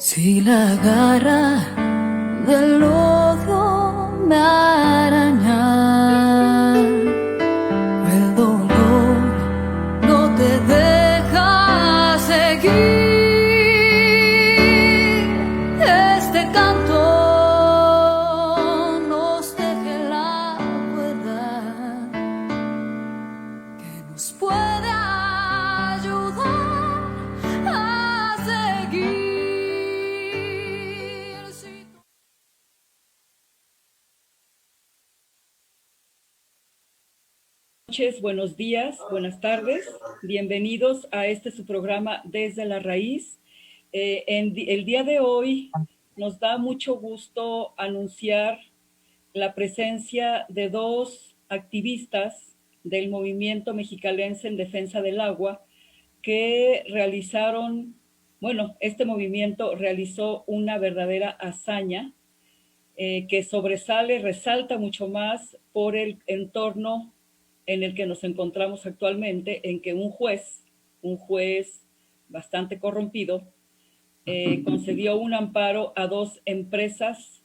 Si la garra del odio me araña, el dolor no te deja seguir. Este canto nos teje la cuerda que nos puede ayudar a seguir. Noches, buenos días, buenas tardes, bienvenidos a su programa Desde la Raíz. El día de hoy nos da mucho gusto anunciar la presencia de dos activistas del movimiento mexicalense en defensa del agua que realizaron, este movimiento realizó una verdadera hazaña que sobresale, resalta mucho más por el entorno en el que nos encontramos actualmente, en que un juez bastante corrompido, concedió un amparo a dos empresas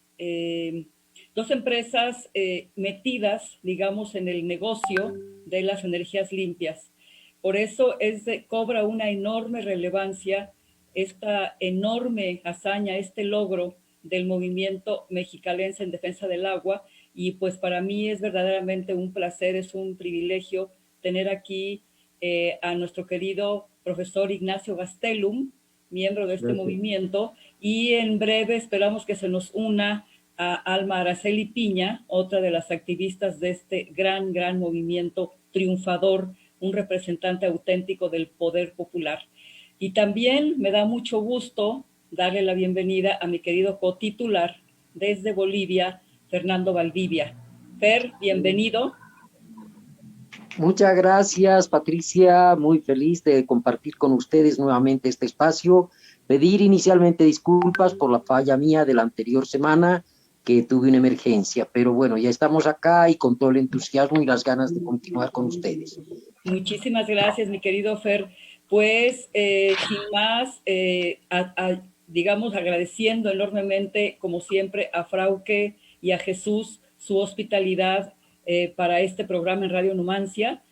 metidas, digamos, en el negocio de las energías limpias. Por eso cobra una enorme relevancia esta enorme hazaña, este logro del movimiento mexicalense en defensa del agua, y pues para mí es verdaderamente un placer, es un privilegio tener aquí a nuestro querido profesor Ignacio Gastelum, miembro de este movimiento, y en breve esperamos que se nos una a Alma Araceli Piña, otra de las activistas de este gran movimiento triunfador, un representante auténtico del poder popular. Y también me da mucho gusto darle la bienvenida a mi querido cotitular desde Bolivia, Fernando Valdivia. Fer, bienvenido. Muchas gracias, Patricia. Muy feliz de compartir con ustedes nuevamente este espacio. Pedir inicialmente disculpas por la falla mía de la anterior semana, que tuve una emergencia, pero bueno, ya estamos acá y con todo el entusiasmo y las ganas de continuar con ustedes. Muchísimas gracias, mi querido Fer. Pues, sin más, digamos, agradeciendo enormemente, como siempre, a Frauke y a Jesús su hospitalidad para este programa en Radio Numancia.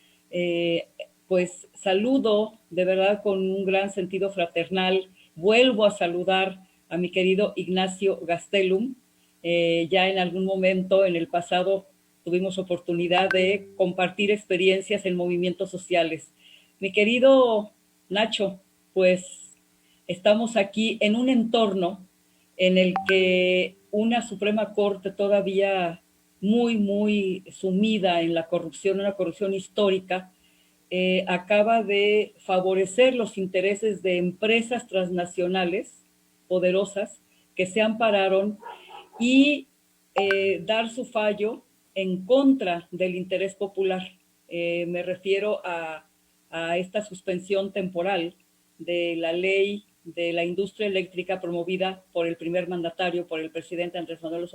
Pues saludo de verdad con un gran sentido fraternal. Vuelvo a saludar a mi querido Ignacio Gastelum. Ya en algún momento en el pasado tuvimos oportunidad de compartir experiencias en movimientos sociales. Mi querido Nacho, pues estamos aquí en un entorno en el que una Suprema Corte todavía muy sumida en la corrupción, una corrupción histórica, acaba de favorecer los intereses de empresas transnacionales poderosas que se ampararon y dar su fallo en contra del interés popular. Me refiero a esta suspensión temporal de la ley de la industria eléctrica promovida por el primer mandatario, por el presidente Andrés Manuel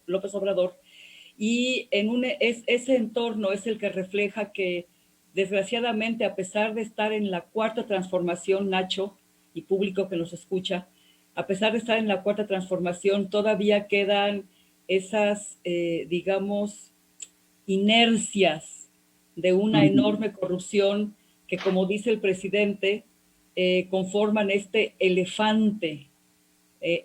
López Obrador, y ese entorno es el que refleja que, desgraciadamente, a pesar de estar en la cuarta transformación, Nacho, y público que nos escucha, a pesar de estar en la cuarta transformación, todavía quedan esas, digamos, inercias de una enorme corrupción que, como dice el presidente, conforman este elefante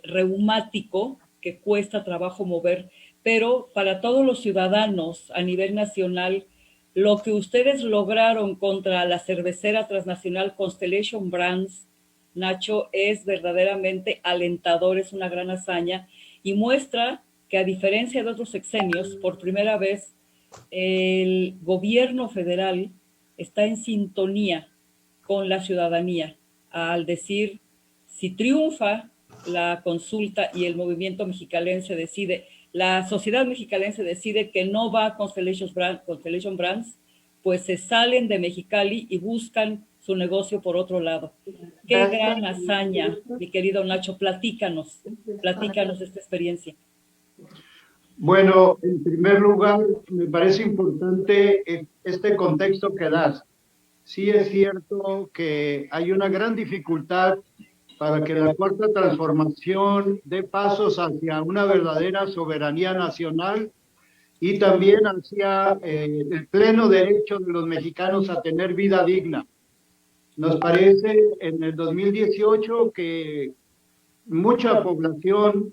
reumático que cuesta trabajo mover. Pero para todos los ciudadanos a nivel nacional, lo que ustedes lograron contra la cervecera transnacional Constellation Brands, Nacho, es verdaderamente alentador, es una gran hazaña y muestra que, a diferencia de otros sexenios, por primera vez el gobierno federal está en sintonía con la ciudadanía al decir: si triunfa la consulta y el movimiento mexicalense decide, la sociedad mexicalense decide que no va a Constellation Brands, pues se salen de Mexicali y buscan su negocio por otro lado. Qué gran hazaña, mi querido Nacho. Platícanos esta experiencia. Bueno, en primer lugar, me parece importante este contexto que das. Sí es cierto que hay una gran dificultad para que la cuarta transformación dé pasos hacia una verdadera soberanía nacional y también hacia el pleno derecho de los mexicanos a tener vida digna. Nos parece en el 2018 que mucha población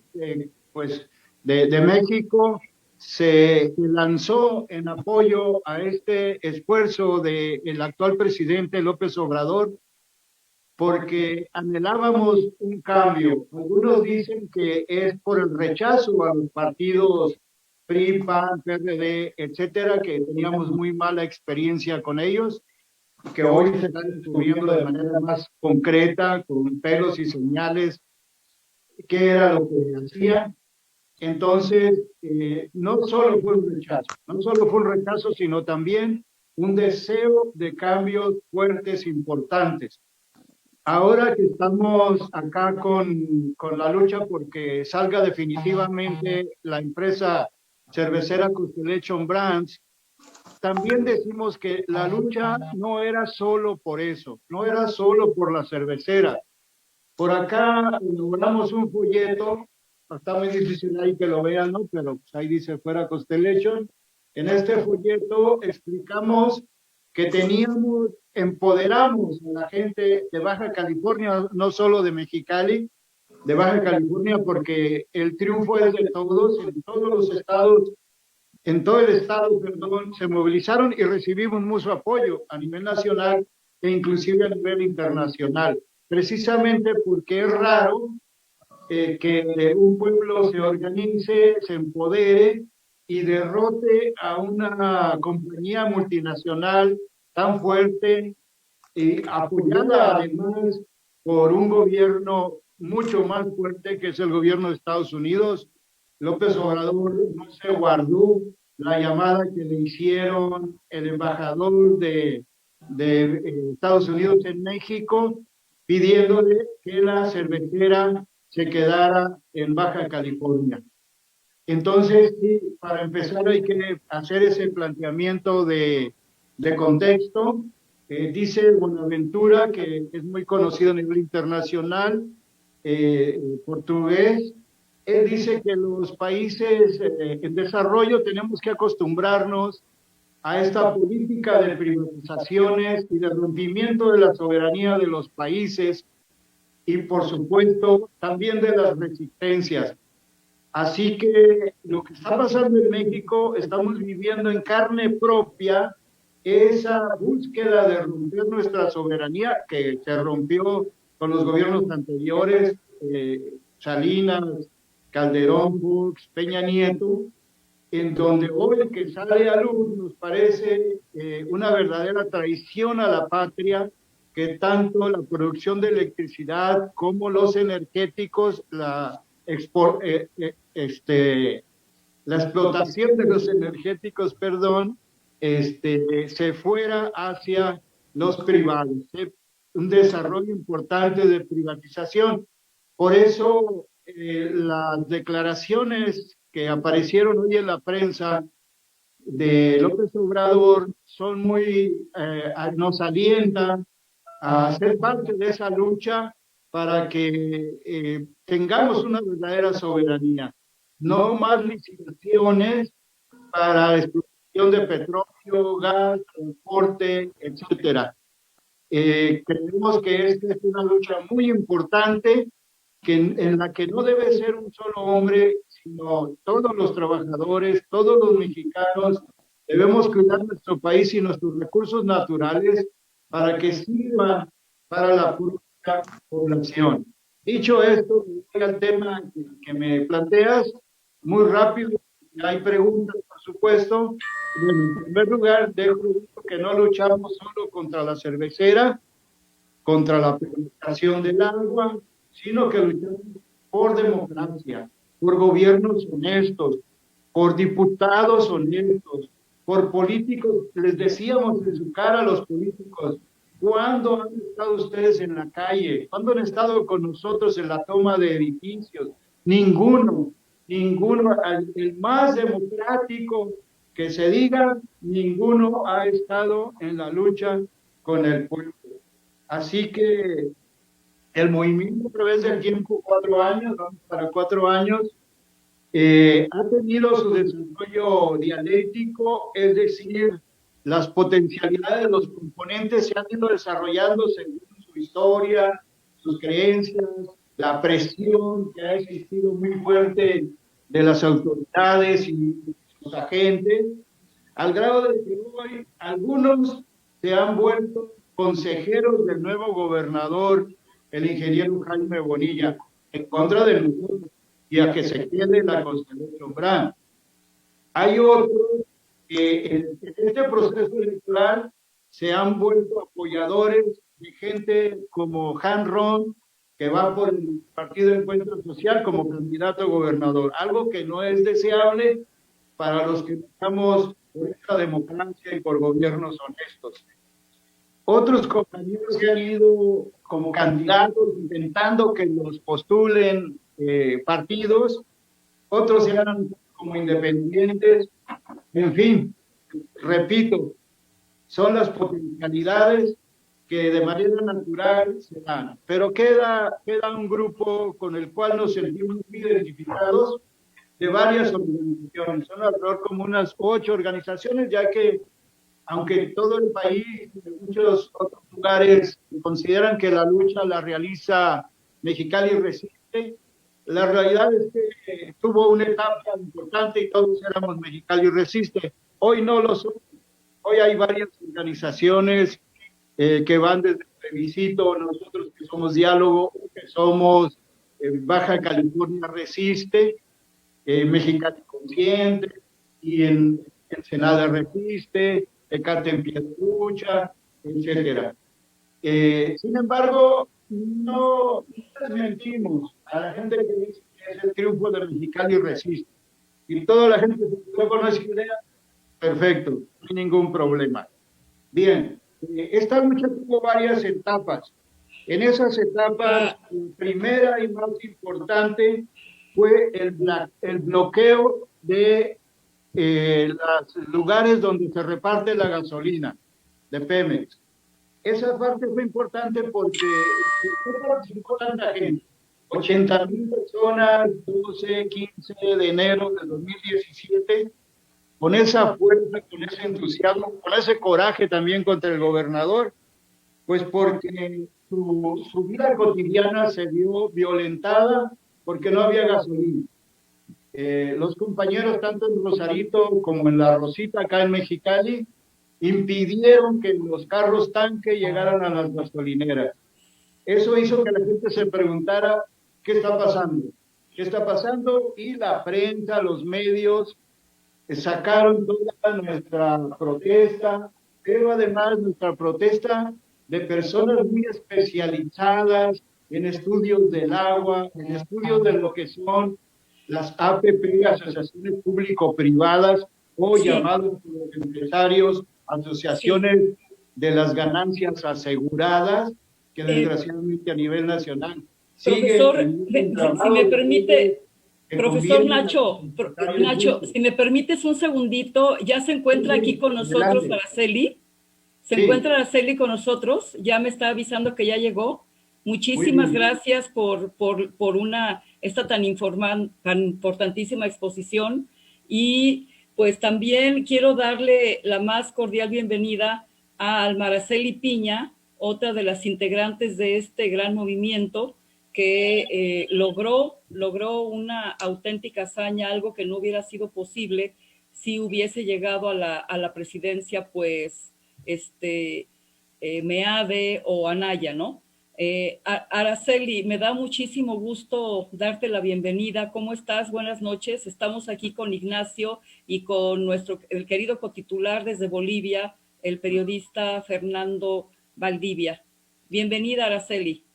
pues de México se lanzó en apoyo a este esfuerzo del actual presidente López Obrador, porque anhelábamos un cambio. Algunos dicen que es por el rechazo a los partidos PRI, PAN, PRD, etcétera, que teníamos muy mala experiencia con ellos, que hoy se están descubriendo de manera más concreta, con pelos y señales, qué era lo que hacían. Entonces, no solo fue un rechazo, no solo fue un rechazo, sino también un deseo de cambios fuertes, importantes. Ahora que estamos acá con la lucha porque salga definitivamente la empresa cervecera Constellation Brands, también decimos que la lucha no era solo por eso, no era solo por la cervecera. Por acá elaboramos un folleto, está muy difícil ahí que lo vean, ¿no? Pero pues ahí dice fuera Constellation. En este folleto explicamos que empoderamos a la gente de Baja California, no solo de Mexicali, de Baja California, porque el triunfo es de todos, en todos los estados, en todo el estado, perdón, se movilizaron y recibimos mucho apoyo a nivel nacional e inclusive a nivel internacional, precisamente porque es raro que un pueblo se organice, se empodere y derrote a una compañía multinacional tan fuerte y apoyada además por un gobierno mucho más fuerte que es el gobierno de Estados Unidos. López Obrador no se guardó la llamada que le hicieron el embajador de Estados Unidos en México, pidiéndole que la cervecera se quedara en Baja California. Entonces, sí, para empezar hay que hacer ese planteamiento de contexto. Dice Buenaventura, que es muy conocido a nivel internacional, portugués, él dice que los países en desarrollo tenemos que acostumbrarnos a esta política de privatizaciones y de rompimiento de la soberanía de los países y, por supuesto, también de las resistencias. Así que lo que está pasando en México, estamos viviendo en carne propia esa búsqueda de romper nuestra soberanía que se rompió con los gobiernos anteriores, Salinas, Calderón, Fox, Peña Nieto, en donde hoy que sale a luz nos parece una verdadera traición a la patria, que tanto la producción de electricidad como los energéticos, la explotación de los energéticos, perdón, se fuera hacia los privados, un desarrollo importante de privatización. Por eso las declaraciones que aparecieron hoy en la prensa de López Obrador son nos alientan a ser parte de esa lucha para que tengamos una verdadera soberanía. No más licitaciones para explotación de petróleo, gas, transporte, etcétera. Creemos que esta es una lucha muy importante en la que no debe ser un solo hombre, sino todos los trabajadores, todos los mexicanos. Debemos cuidar nuestro país y nuestros recursos naturales para que sirvan para la propia población. Dicho esto, voy al tema que me planteas muy rápido. Hay preguntas, por supuesto. Bueno, en primer lugar, dejo que no luchamos solo contra la cervecera, contra la privatización del agua, sino que luchamos por democracia, por gobiernos honestos, por diputados honestos, por políticos. Les decíamos en su cara a los políticos: ¿cuándo han estado ustedes en la calle? ¿Cuándo han estado con nosotros en la toma de edificios? Ninguno. El más democrático que se diga, ninguno ha estado en la lucha con el pueblo. Así que el movimiento a través del tiempo, 4 años, vamos para 4 años, ha tenido su desarrollo dialéctico, es decir, las potencialidades de los componentes se han ido desarrollando según su historia, sus creencias, la presión que ha existido muy fuerte de las autoridades y sus agentes, al grado de que hoy algunos se han vuelto consejeros del nuevo gobernador, el ingeniero Jaime Bonilla, en contra de nosotros y a que se quede la Constelación Brand. Hay otros que en este proceso electoral se han vuelto apoyadores de gente como Han Ron, que va por el Partido de Encuentro Social como candidato a gobernador, algo que no es deseable para los que estamos por esta democracia y por gobiernos honestos. Otros compañeros que han ido como candidatos intentando que los postulen partidos, otros se han como independientes, en fin, repito, son las potencialidades que de manera natural se dan, pero queda un grupo con el cual nos sentimos muy identificados de varias organizaciones, son alrededor como unas 8 organizaciones, ya que aunque todo el país y en muchos otros lugares consideran que la lucha la realiza Mexicali Resiste, la realidad es que tuvo una etapa importante y todos éramos Mexicali Resiste. Hoy no lo son. Hoy hay varias organizaciones que van desde Plebiscito, nosotros que somos Diálogo, que somos Baja California Resiste, Mexicali Consciente, y en Ensenada Resiste, Tecate en Pie de Lucha, etcétera. Sin embargo, no les mentimos a la gente que dice que es el triunfo de Mexicali Resiste. Y toda la gente que no conoce idea, perfecto, no hay ningún problema. Bien, esta lucha tuvo varias etapas. En esas etapas, la primera y más importante fue el bloqueo de los lugares donde se reparte la gasolina de Pemex. Esa parte fue importante porque participó tanta gente, 80,000 personas, 12, 15 de enero de 2017, con esa fuerza, con ese entusiasmo, con ese coraje también contra el gobernador, pues porque su vida cotidiana se vio violentada porque no había gasolina. Los compañeros, tanto en Rosarito como en La Rosita, acá en Mexicali, impidieron que los carros tanque llegaran a las gasolineras. Eso hizo que la gente se preguntara, ¿qué está pasando? ¿Qué está pasando? Y la prensa, los medios, sacaron toda nuestra protesta, pero además nuestra protesta de personas muy especializadas en estudios del agua, en estudios de lo que son las APP, asociaciones público-privadas, o llamados por los empresarios, asociaciones de las ganancias aseguradas, que desgraciadamente a nivel nacional profesor, si me permite, profesor Nacho, si me permites un segundito, ya se encuentra aquí con nosotros Araceli. Se encuentra Araceli con nosotros, ya me está avisando que ya llegó. Muchísimas gracias por esta tan importantísima exposición, y pues también quiero darle la más cordial bienvenida a Alma Araceli Piña, otra de las integrantes de este gran movimiento que logró una auténtica hazaña, algo que no hubiera sido posible si hubiese llegado a la presidencia, pues, Meade o Anaya, ¿no? Araceli, me da muchísimo gusto darte la bienvenida. ¿Cómo estás? Buenas noches. Estamos aquí con Ignacio y con el querido cotitular desde Bolivia, el periodista Fernando Valdivia. Bienvenida, Araceli.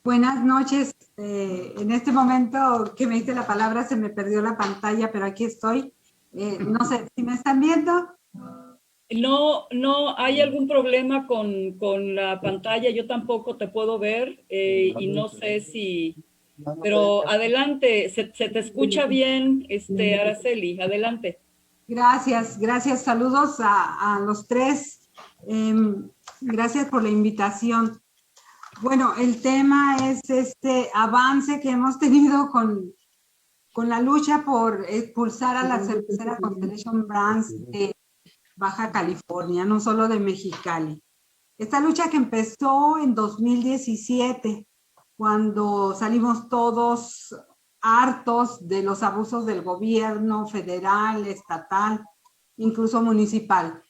Buenas noches. En este momento que me diste la palabra se me perdió la pantalla, pero aquí estoy. No sé si me están viendo. No, ¿hay algún problema con la pantalla? Yo tampoco te puedo ver y no sé si... Pero adelante, se te escucha bien, Araceli, adelante. Gracias. Saludos a los tres. Gracias por la invitación. Bueno, el tema es este avance que hemos tenido con la lucha por expulsar a la cervecera Constellation Brands de Baja California, no solo de Mexicali. Esta lucha que empezó en 2017, cuando salimos todos hartos de los abusos del gobierno federal, estatal, incluso municipal.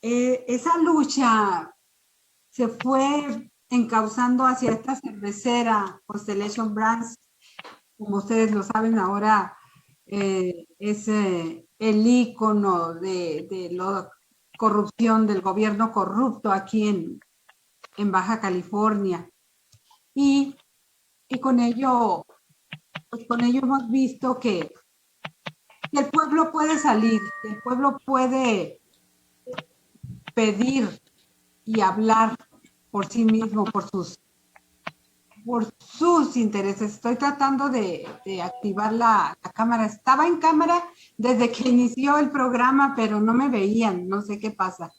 Esa lucha se fue encauzando hacia esta cervecera Constellation Brands. Como ustedes lo saben, ahora es el ícono de la corrupción del gobierno corrupto aquí en Baja California. Y con ello, pues con ello hemos visto que el pueblo puede salir, que el pueblo puede pedir y hablar por sí mismo, por sus intereses. Estoy tratando de activar la cámara. Estaba en cámara desde que inició el programa, pero no me veían, no sé qué pasa.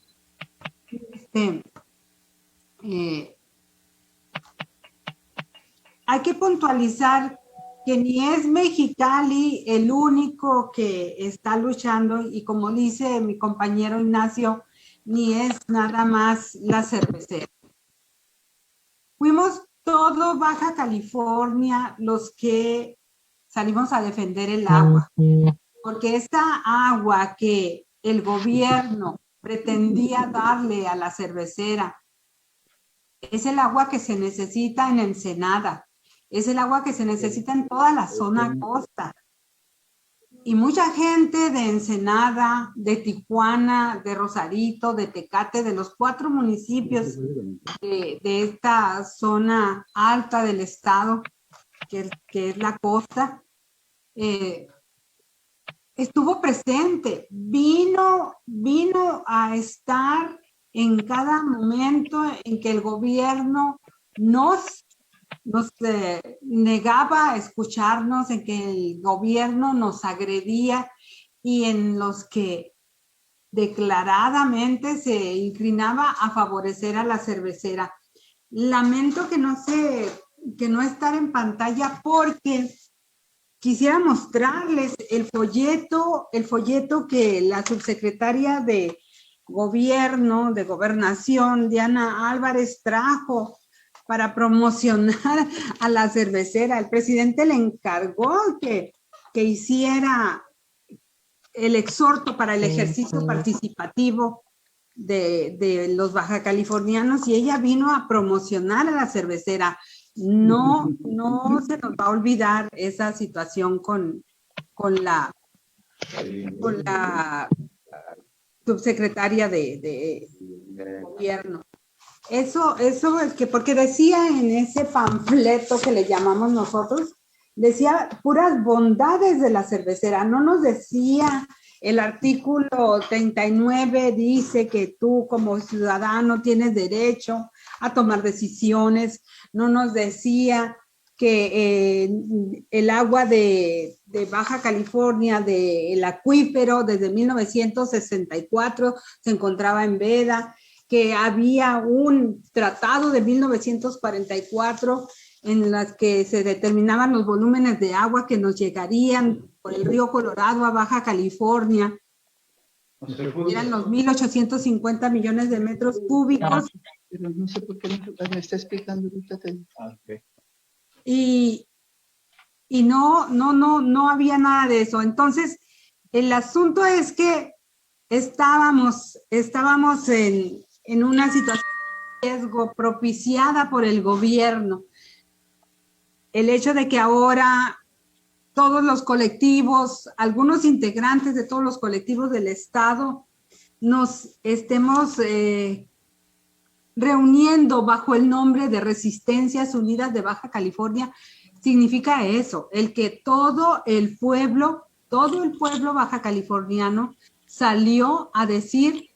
Hay que puntualizar que ni es Mexicali el único que está luchando, y como dice mi compañero Ignacio, ni es nada más la cervecera. Fuimos todo Baja California los que salimos a defender el agua, porque esta agua que el gobierno pretendía darle a la cervecera es el agua que se necesita en Ensenada, es el agua que se necesita en toda la zona costa. Y mucha gente de Ensenada, de Tijuana, de Rosarito, de Tecate, de los 4 municipios de esta zona alta del estado, que es la costa, estuvo presente, vino a estar en cada momento en que el gobierno nos negaba a escucharnos, en que el gobierno nos agredía y en los que declaradamente se inclinaba a favorecer a la cervecera. Lamento que no estar en pantalla, porque quisiera mostrarles el folleto que la subsecretaria de Gobierno, de Gobernación, Diana Álvarez, trajo para promocionar a la cervecera. El presidente le encargó que hiciera el exhorto para el ejercicio participativo de los baja californianos, y ella vino a promocionar a la cervecera. No se nos va a olvidar esa situación con la subsecretaria de Gobierno. Eso es que, porque decía en ese panfleto que le llamamos nosotros, decía puras bondades de la cervecera, no nos decía el artículo 39, dice que tú como ciudadano tienes derecho a tomar decisiones, no nos decía que el agua de Baja California, del acuífero, desde 1964 se encontraba en veda, que había un tratado de 1944 en las que se determinaban los volúmenes de agua que nos llegarían por el río Colorado a Baja California. Eran los 1.850 millones de metros cúbicos. Pero no sé por qué me está explicando ahorita. Y no había nada de eso. Entonces, el asunto es que estábamos en una situación de riesgo propiciada por el gobierno. El hecho de que ahora todos los colectivos, algunos integrantes de todos los colectivos del estado, nos estemos reuniendo bajo el nombre de Resistencias Unidas de Baja California, significa eso, el que todo el pueblo baja californiano salió a decir: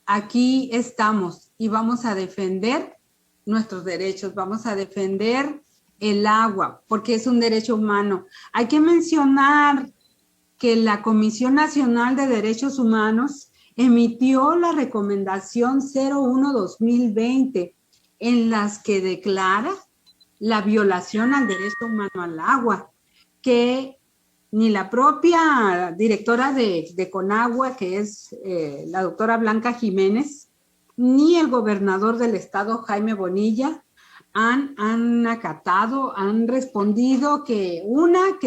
aquí estamos y vamos a defender nuestros derechos, vamos a defender el agua, porque es un derecho humano. Hay que mencionar que la Comisión Nacional de Derechos Humanos emitió la recomendación 01-2020 en las que declara la violación al derecho humano al agua, que ni la propia directora de Conagua, que es la doctora Blanca Jiménez, ni el gobernador del estado, Jaime Bonilla, han acatado, han respondido que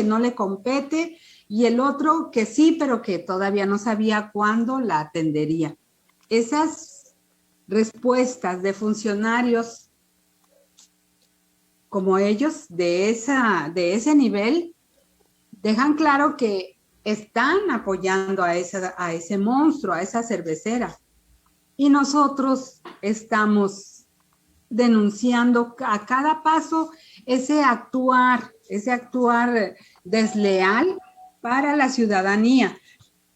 no le compete, y el otro que sí, pero que todavía no sabía cuándo la atendería. Esas respuestas de funcionarios como ellos, de ese nivel, dejan claro que están apoyando a ese monstruo, a esa cervecera. Y nosotros estamos denunciando a cada paso ese actuar desleal para la ciudadanía.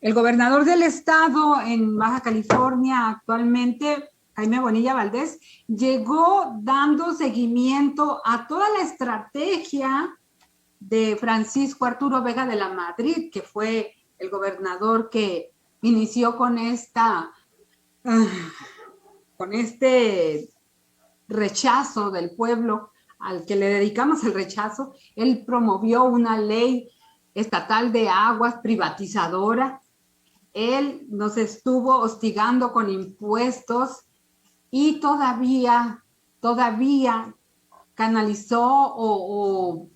El gobernador del estado en Baja California actualmente, Jaime Bonilla Valdés, llegó dando seguimiento a toda la estrategia de Francisco Arturo Vega de la Madrid, que fue el gobernador que inició con este rechazo del pueblo, al que le dedicamos el rechazo. Él promovió una ley estatal de aguas privatizadora. Él nos estuvo hostigando con impuestos y todavía canalizó o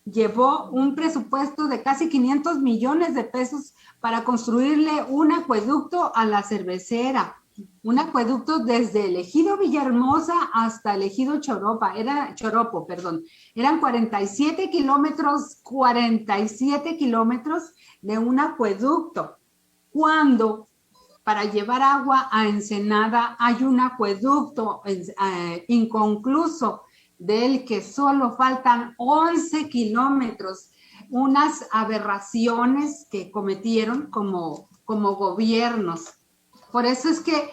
llevó un presupuesto de casi 500 millones de pesos para construirle un acueducto a la cervecera. Un acueducto desde el ejido Villahermosa hasta el ejido Choropo. Eran 47 kilómetros de un acueducto. Cuando para llevar agua a Ensenada hay un acueducto inconcluso, del que solo faltan 11 kilómetros, unas aberraciones que cometieron como gobiernos. Por eso es que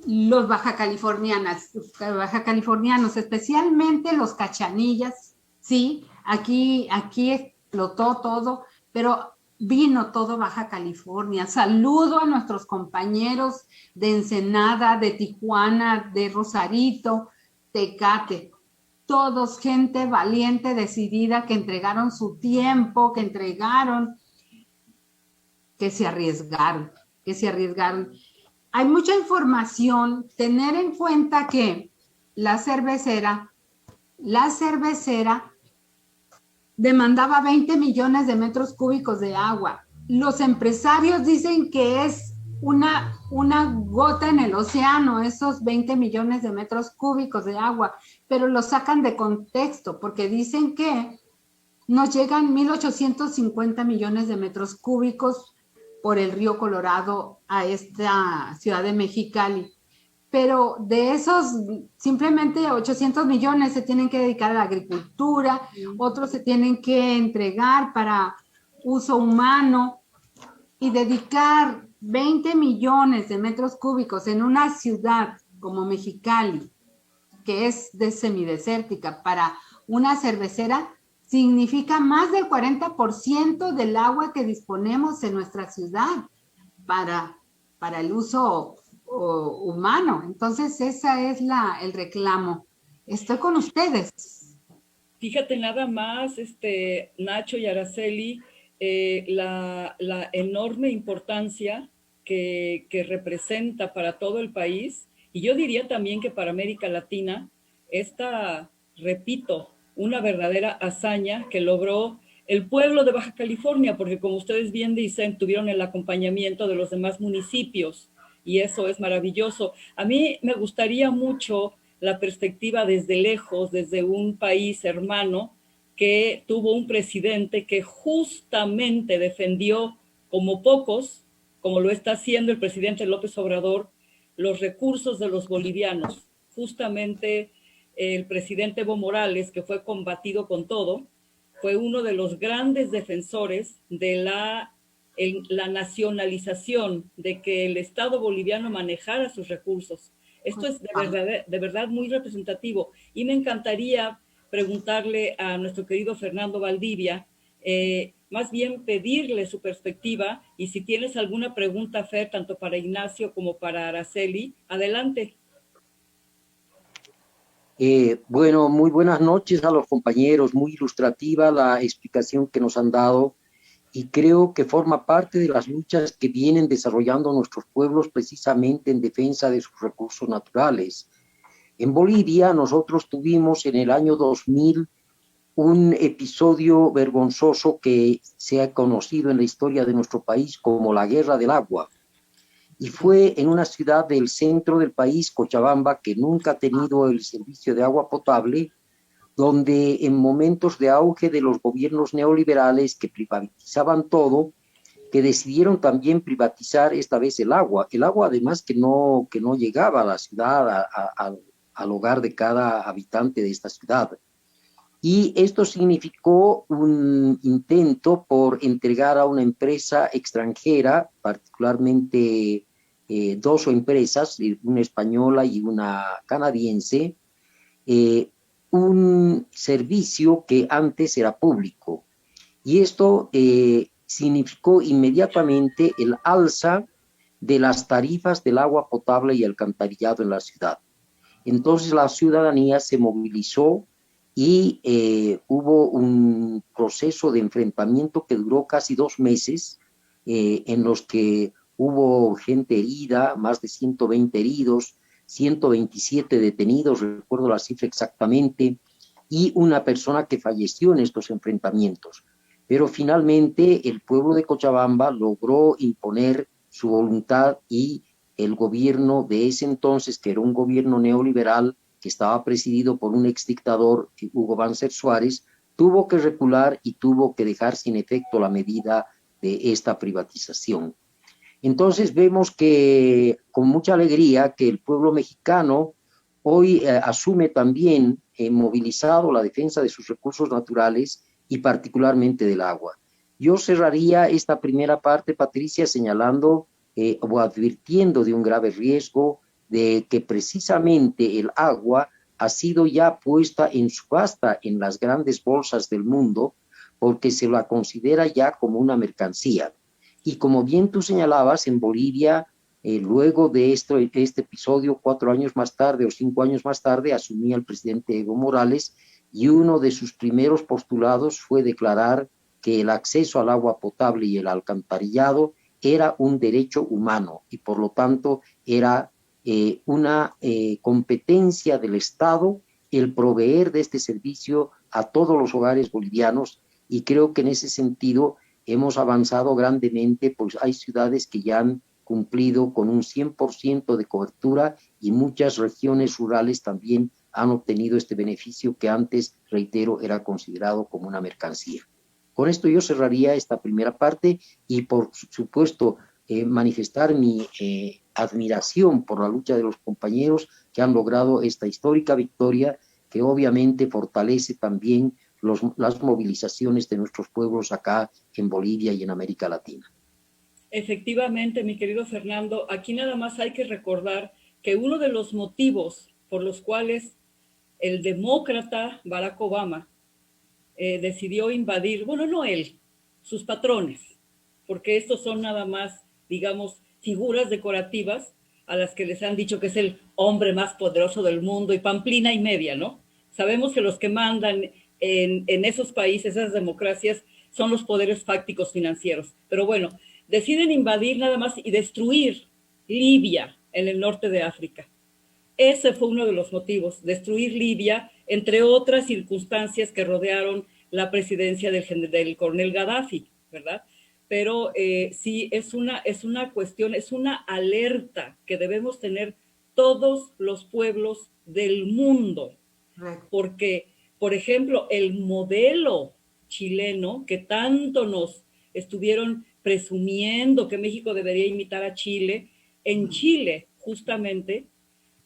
los baja californianos, especialmente los cachanillas, sí, aquí explotó todo, pero vino todo Baja California. Saludo a nuestros compañeros de Ensenada, de Tijuana, de Rosarito, Tecate. Todos gente valiente, decidida, que entregaron su tiempo, que se arriesgaron. Hay mucha información. Tener en cuenta que la cervecera demandaba 20 millones de metros cúbicos de agua. Los empresarios dicen que es una gota en el océano, esos 20 millones de metros cúbicos de agua, pero lo sacan de contexto porque dicen que nos llegan 1,850 millones de metros cúbicos por el río Colorado a esta ciudad de Mexicali. Pero de esos, simplemente 800 millones se tienen que dedicar a la agricultura, otros se tienen que entregar para uso humano, y dedicar 20 millones de metros cúbicos en una ciudad como Mexicali, que es semidesértica, para una cervecera, significa más del 40% del agua que disponemos en nuestra ciudad para el uso humano. Entonces, ese es el reclamo. Estoy con ustedes. Fíjate nada más, Nacho y Araceli, la enorme importancia que representa para todo el país, y yo diría también que para América Latina, repito, una verdadera hazaña que logró el pueblo de Baja California, porque como ustedes bien dicen, tuvieron el acompañamiento de los demás municipios, y eso es maravilloso. A mí me gustaría mucho la perspectiva desde lejos, desde un país hermano, que tuvo un presidente que justamente defendió, como pocos, como lo está haciendo el presidente López Obrador, los recursos de los bolivianos. Justamente el presidente Evo Morales, que fue combatido con todo, fue uno de los grandes defensores de la nacionalización, de que el Estado boliviano manejara sus recursos. Esto es de verdad muy representativo, y me encantaría preguntarle a nuestro querido Fernando Valdivia, más bien pedirle su perspectiva, y si tienes alguna pregunta, Fer, tanto para Ignacio como para Araceli, adelante. Bueno, muy buenas noches a los compañeros, muy ilustrativa la explicación que nos han dado y creo que forma parte de las luchas que vienen desarrollando nuestros pueblos precisamente en defensa de sus recursos naturales. En Bolivia nosotros tuvimos en el año 2000 un episodio vergonzoso que se ha conocido en la historia de nuestro país como la Guerra del Agua. Y fue en una ciudad del centro del país, Cochabamba, que nunca ha tenido el servicio de agua potable, donde en momentos de auge de los gobiernos neoliberales que privatizaban todo, que decidieron también privatizar esta vez el agua además que no llegaba a la ciudad, al hogar de cada habitante de esta ciudad. Y esto significó un intento por entregar a una empresa extranjera, particularmente dos empresas, una española y una canadiense, eh, un servicio que antes era público. Y esto significó inmediatamente el alza de las tarifas del agua potable y alcantarillado en la ciudad. Entonces la ciudadanía se movilizó y hubo un proceso de enfrentamiento que duró casi 2 meses, en los que hubo gente herida, más de 120 heridos, 127 detenidos, recuerdo la cifra exactamente, y una persona que falleció en estos enfrentamientos. Pero finalmente el pueblo de Cochabamba logró imponer su voluntad y el gobierno de ese entonces, que era un gobierno neoliberal que estaba presidido por un exdictador, Hugo Banzer Suárez, tuvo que recular y tuvo que dejar sin efecto la medida de esta privatización. Entonces vemos que con mucha alegría que el pueblo mexicano hoy asume también movilizado la defensa de sus recursos naturales y particularmente del agua. Yo cerraría esta primera parte, Patricia, señalando o advirtiendo de un grave riesgo de que precisamente el agua ha sido ya puesta en subasta en las grandes bolsas del mundo porque se la considera ya como una mercancía. Y como bien tú señalabas, en Bolivia, luego de este episodio, 4 años más tarde o 5 años más tarde, asumía el presidente Evo Morales y uno de sus primeros postulados fue declarar que el acceso al agua potable y el alcantarillado era un derecho humano y por lo tanto era una competencia del Estado el proveer de este servicio a todos los hogares bolivianos y creo que en ese sentido hemos avanzado grandemente, pues hay ciudades que ya han cumplido con un 100% de cobertura y muchas regiones rurales también han obtenido este beneficio que antes, reitero, era considerado como una mercancía. Con esto yo cerraría esta primera parte y por supuesto manifestar mi admiración por la lucha de los compañeros que han logrado esta histórica victoria que obviamente fortalece también las movilizaciones de nuestros pueblos acá en Bolivia y en América Latina. Efectivamente, mi querido Fernando, aquí nada más hay que recordar que uno de los motivos por los cuales el demócrata Barack Obama decidió invadir, bueno, no él, sus patrones, porque estos son nada más, digamos, figuras decorativas a las que les han dicho que es el hombre más poderoso del mundo y pamplina y media, ¿no? Sabemos que los que mandan en esos países, esas democracias, son los poderes fácticos financieros. Pero bueno, deciden invadir nada más y destruir Libia en el norte de África. Ese fue uno de los motivos, destruir Libia, entre otras circunstancias que rodearon la presidencia del coronel Gaddafi, ¿verdad? Pero sí, es una cuestión, es una alerta que debemos tener todos los pueblos del mundo, porque, por ejemplo, el modelo chileno que tanto nos estuvieron presumiendo que México debería imitar a Chile, en Chile, justamente,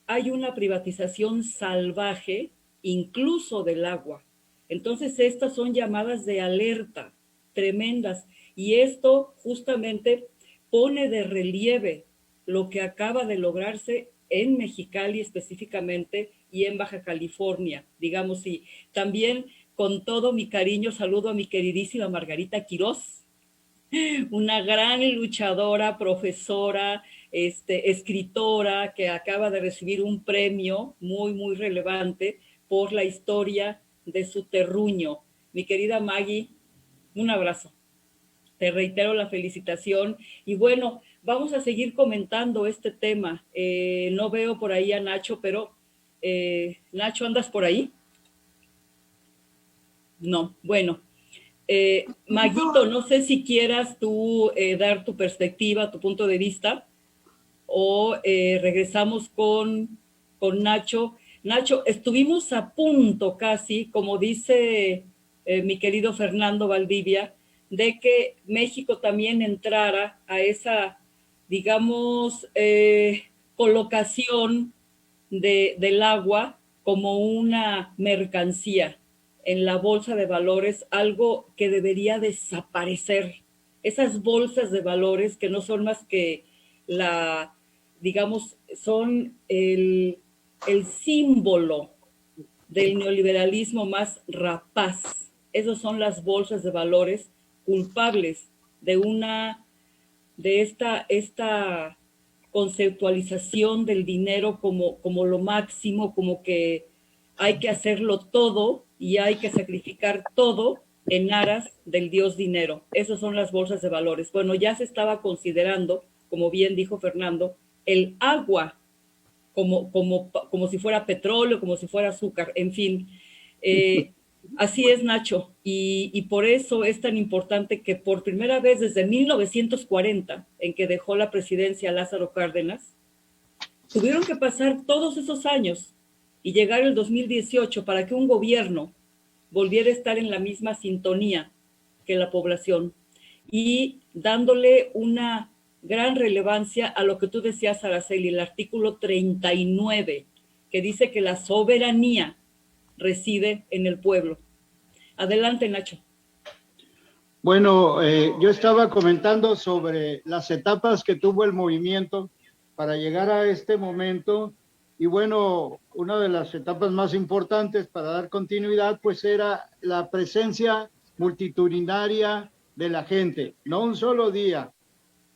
hay una privatización salvaje, incluso del agua. Entonces, estas son llamadas de alerta tremendas. Y esto justamente pone de relieve lo que acaba de lograrse en Mexicali específicamente y en Baja California, digamos, y también con todo mi cariño saludo a mi queridísima Margarita Quirós, una gran luchadora, profesora, escritora que acaba de recibir un premio muy, muy relevante por la historia de su terruño. Mi querida Maggie, un abrazo. Te reitero la felicitación y bueno, vamos a seguir comentando este tema. No veo por ahí a Nacho, pero Nacho, ¿andas por ahí? No, bueno. Maguito, no sé si quieras tú dar tu perspectiva, tu punto de vista, o regresamos con Nacho. Nacho, estuvimos a punto casi, como dice mi querido Fernando Valdivia, de que México también entrara a esa, digamos, colocación del agua como una mercancía en la bolsa de valores, algo que debería desaparecer. Esas bolsas de valores que no son más que digamos, son el símbolo del neoliberalismo más rapaz. Esas son las bolsas de valores culpables de esta conceptualización del dinero como lo máximo, como que hay que hacerlo todo y hay que sacrificar todo en aras del dios dinero. Esas son las bolsas de valores. Bueno, ya se estaba considerando, como bien dijo Fernando, el agua como si fuera petróleo, como si fuera azúcar, en fin. Así es, Nacho, y por eso es tan importante que por primera vez desde 1940, en que dejó la presidencia Lázaro Cárdenas, tuvieron que pasar todos esos años y llegar el 2018 para que un gobierno volviera a estar en la misma sintonía que la población y dándole una gran relevancia a lo que tú decías, Araceli, el artículo 39, que dice que la soberanía reside en el pueblo. Adelante, Nacho. Bueno, yo estaba comentando sobre las etapas que tuvo el movimiento para llegar a este momento y bueno, una de las etapas más importantes para dar continuidad pues era la presencia multitudinaria de la gente, no un solo día,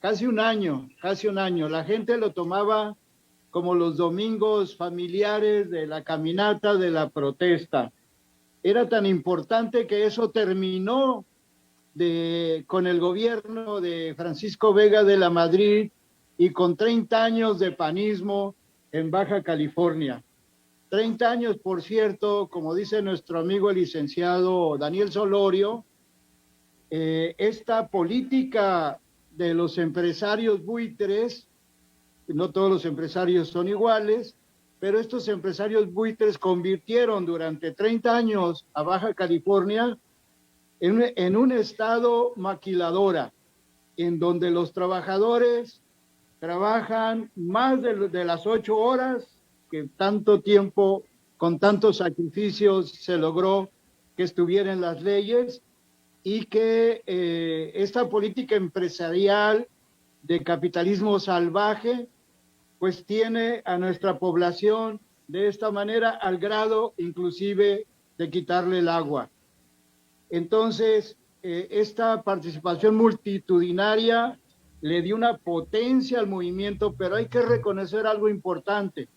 casi un año, la gente lo tomaba como los domingos familiares de la caminata, de la protesta. Era tan importante que eso terminó con el gobierno de Francisco Vega de la Madrid y con 30 años de panismo en Baja California. 30 años, por cierto, como dice nuestro amigo el licenciado Daniel Solorio, esta política de los empresarios buitres, no todos los empresarios son iguales, pero estos empresarios buitres convirtieron durante 30 años a Baja California en un estado maquiladora, en donde los trabajadores trabajan más de las 8 horas, que tanto tiempo, con tantos sacrificios se logró que estuvieran las leyes, y que esta política empresarial de capitalismo salvaje, pues tiene a nuestra población de esta manera al grado inclusive de quitarle el agua. Entonces, esta participación multitudinaria le dio una potencia al movimiento, pero hay que reconocer algo importante.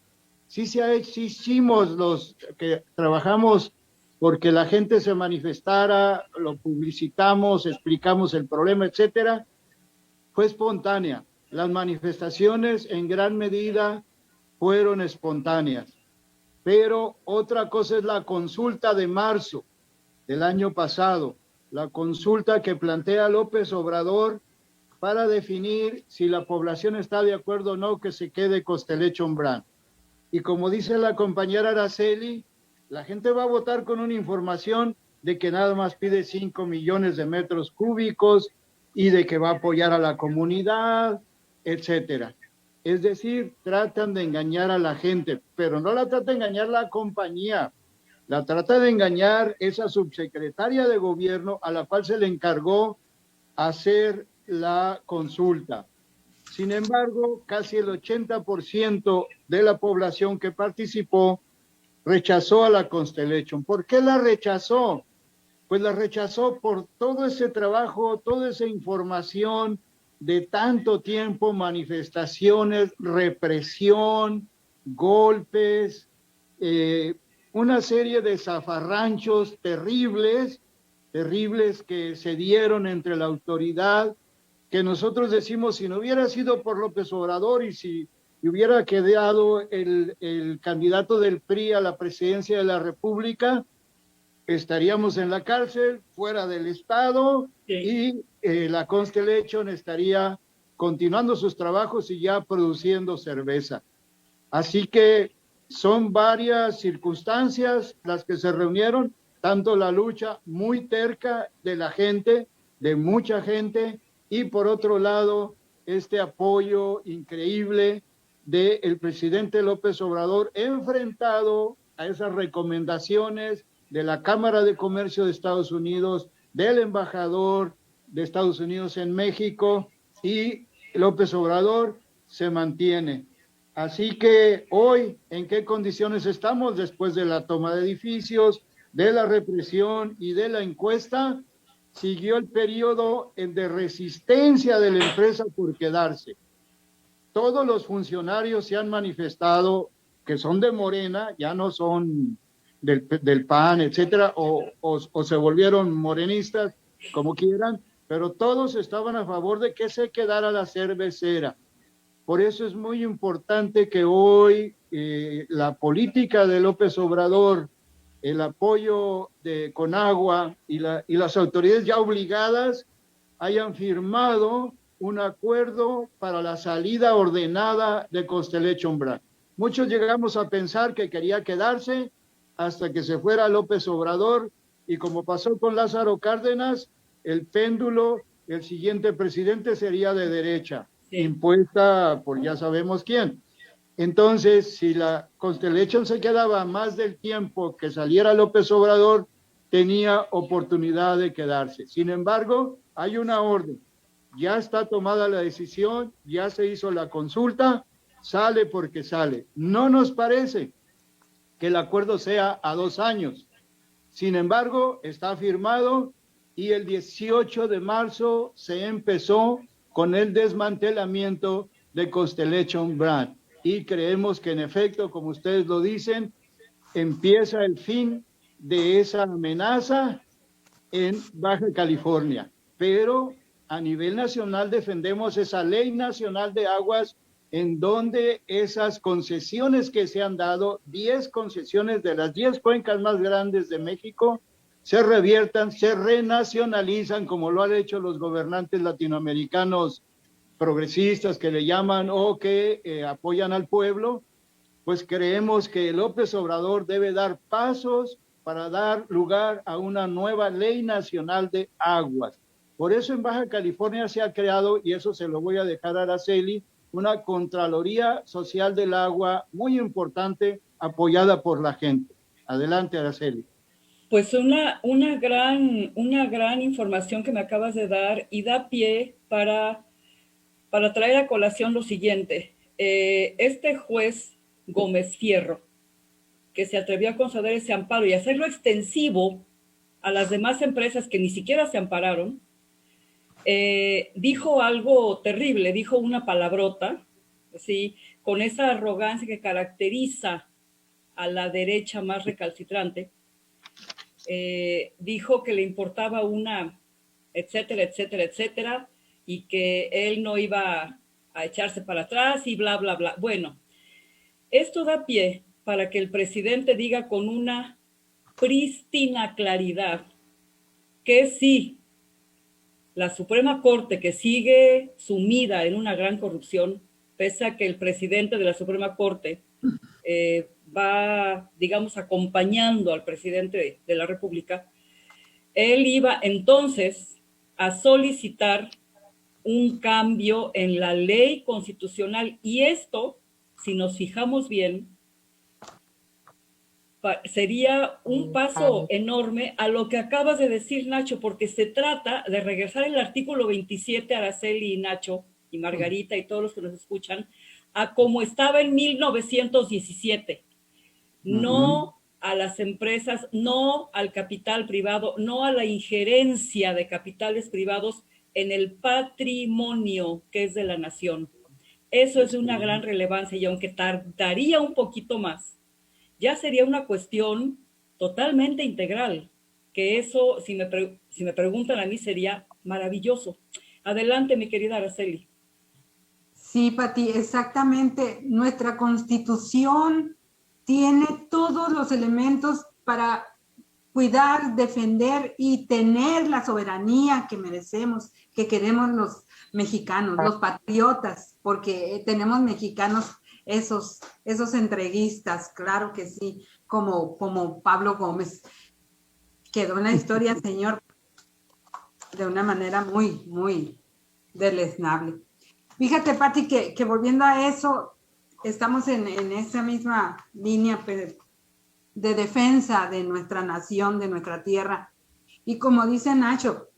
Sí hicimos los que trabajamos porque la gente se manifestara, lo publicitamos, explicamos el problema, etcétera, fue espontánea. Las manifestaciones en gran medida fueron espontáneas. Pero otra cosa es la consulta de marzo del año pasado, la consulta que plantea López Obrador para definir si la población está de acuerdo o no que se quede Constellation Brands. Y como dice la compañera Araceli, la gente va a votar con una información de que nada más pide 5 millones de metros cúbicos y de que va a apoyar a la comunidad, etcétera. Es decir, tratan de engañar a la gente, pero no la trata de engañar la compañía, la trata de engañar esa subsecretaria de gobierno a la cual se le encargó hacer la consulta. Sin embargo, casi el 80% de la población que participó rechazó a la Constellation. ¿Por qué la rechazó? pues la rechazó por todo ese trabajo, toda esa información de tanto tiempo, manifestaciones, represión, golpes, una serie de zafarranchos terribles, terribles que se dieron entre la autoridad, que nosotros decimos, si no hubiera sido por López Obrador y si hubiera quedado el candidato del PRI a la presidencia de la República, estaríamos en la cárcel, fuera del Estado, Sí. y la Constellation estaría continuando sus trabajos y ya produciendo cerveza. Así que son varias circunstancias las que se reunieron, tanto la lucha muy terca de la gente, de mucha gente, y por otro lado, este apoyo increíble del presidente López Obrador enfrentado a esas recomendaciones de la Cámara de Comercio de Estados Unidos, del embajador de Estados Unidos en México, y López Obrador se mantiene. Así que hoy, ¿en qué condiciones estamos después de la toma de edificios, de la represión y de la encuesta? Siguió el periodo de resistencia de la empresa por quedarse. Todos los funcionarios se han manifestado que son de Morena, ya no son del PAN, etcétera, o se volvieron morenistas, como quieran, pero todos estaban a favor de que se quedara la cervecera. Por eso es muy importante que hoy la política de López Obrador, el apoyo de Conagua y las autoridades ya obligadas hayan firmado un acuerdo para la salida ordenada de Constellation Brands. Muchos llegamos a pensar que quería quedarse hasta que se fuera López Obrador, y como pasó con Lázaro Cárdenas, el péndulo, el siguiente presidente sería de derecha, Sí. impuesta por ya sabemos quién. Entonces, si la Constellation se quedaba más del tiempo que saliera López Obrador, tenía oportunidad de quedarse. Sin embargo, hay una orden, ya está tomada la decisión, ya se hizo la consulta, sale porque sale. No nos parece que el acuerdo sea a 2 años. Sin embargo, está firmado y el 18 de marzo se empezó con el desmantelamiento de Constellation Brands. Y creemos que en efecto, como ustedes lo dicen, empieza el fin de esa amenaza en Baja California. Pero a nivel nacional defendemos esa ley nacional de aguas en donde esas concesiones que se han dado, 10 concesiones de las 10 cuencas más grandes de México, se reviertan, se renacionalizan, como lo han hecho los gobernantes latinoamericanos progresistas que le llaman, o que apoyan al pueblo. Pues creemos que López Obrador debe dar pasos para dar lugar a una nueva ley nacional de aguas. Por eso en Baja California se ha creado, y eso se lo voy a dejar a Araceli, una Contraloría Social del Agua muy importante, apoyada por la gente. Adelante, Araceli. Pues una gran información que me acabas de dar, y da pie para traer a colación lo siguiente. Este juez Gómez Fierro, que se atrevió a conceder ese amparo y hacerlo extensivo a las demás empresas que ni siquiera se ampararon, dijo algo terrible, dijo una palabrota, ¿sí? Con esa arrogancia que caracteriza a la derecha más recalcitrante. Dijo que le importaba una, etcétera, etcétera, etcétera, y que él no iba a echarse para atrás y bla, bla, bla. Bueno, esto da pie para que el presidente diga con una prístina claridad que sí, la Suprema Corte, que sigue sumida en una gran corrupción, pese a que el presidente de la Suprema Corte va, digamos, acompañando al presidente de la República, él iba entonces a solicitar un cambio en la ley constitucional, y esto, si nos fijamos bien, sería un paso enorme a lo que acabas de decir, Nacho, porque se trata de regresar el artículo 27, Araceli y Nacho y Margarita y todos los que nos escuchan, a como estaba en 1917. No a las empresas, no al capital privado, no a la injerencia de capitales privados en el patrimonio que es de la nación. Eso es de una gran relevancia y aunque tardaría un poquito más, ya sería una cuestión totalmente integral, que eso, si me preguntan a mí, sería maravilloso. Adelante, mi querida Araceli. Sí, Pati, exactamente. Nuestra Constitución tiene todos los elementos para cuidar, defender y tener la soberanía que merecemos, que queremos los mexicanos, los patriotas, porque tenemos mexicanos esos entreguistas, claro que sí, como Pablo Gómez. Quedó en la historia, señor, de una manera muy, muy deleznable. Fíjate, Pati, que volviendo a eso, estamos en esa misma línea de defensa de nuestra nación, de nuestra tierra. Y como dice Nacho,